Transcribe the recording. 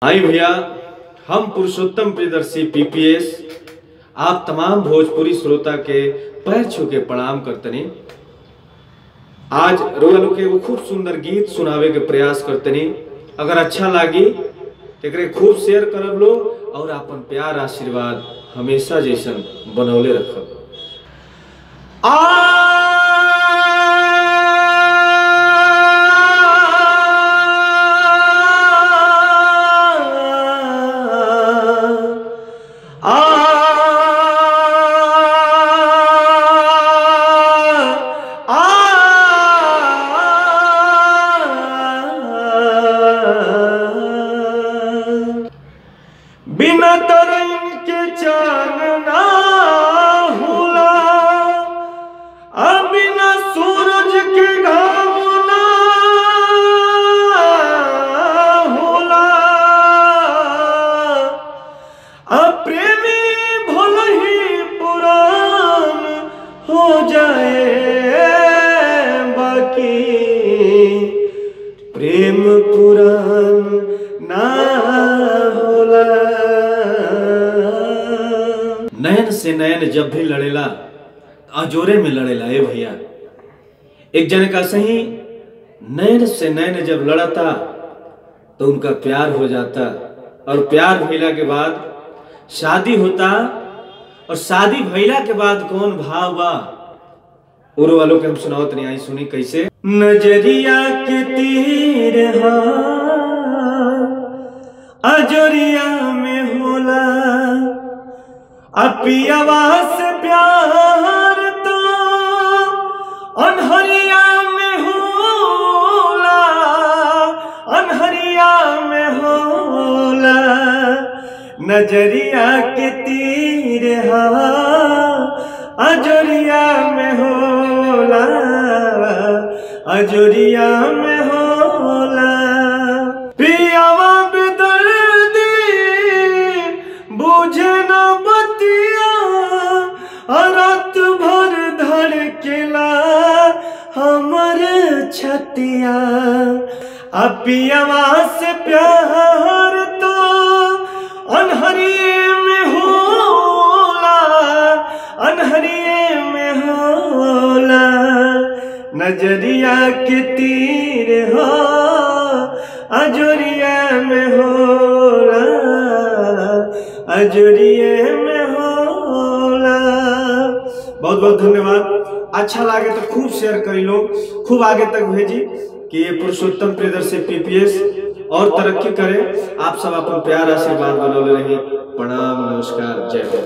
हाय भैया, हम पुरुषोत्तम प्रियदर्शी पीपीएस आप तमाम भोजपुरी श्रोता के पैर छू के प्रणाम करतनी। आज रोल के वो खूब सुंदर गीत सुनावे के प्रयास करतनी। अगर अच्छा लागी तो खूब शेयर करब लो और अपन प्यार आशीर्वाद हमेशा जैसन बनौले रखब। बिना तरंग के चांदना होला, बिना सूरज के घामना होला। प्रेमी भल ही पुरान हो जाए, बाकी प्रेम पुरान ना होला। नयन से नयन जब भी लड़ेला अजोरे में लड़ेला। ए भैया, एक जन का सही नयन से नयन जब लड़ता तो उनका प्यार हो जाता, और प्यार भइला के बाद शादी होता, और शादी भइला के बाद कौन भाव बा उरो वालों के हम सुनावत नहीं। आई सुनी कैसे। नजरिया के तीर अजोरिया में होला, पियवा से प्यार तो अनहरिया में होला, अनहरिया में होला। नजरिया के तीर अजोरिया में होला, अजोरिया में होला। पियवा बेदर्दी बुझे न बतिया, रात भर धड़केला हमर छतिया। पियवा से प्यार तो अनहरिये में होला, अनहरिये में होला। नजरिया के तीर अजोरिया में होला, अजोरिये में होला। बहुत बहुत धन्यवाद। अच्छा लगे तो खूब शेयर करी लो, खूब आगे तक भेजी कि ये पुरुषोत्तम प्रियदर्शी पीपीएस और तरक्की करे। आप सब अपन प्यार आशीर्वाद बनौले रहिए। प्रणाम, नमस्कार, जय हिंद।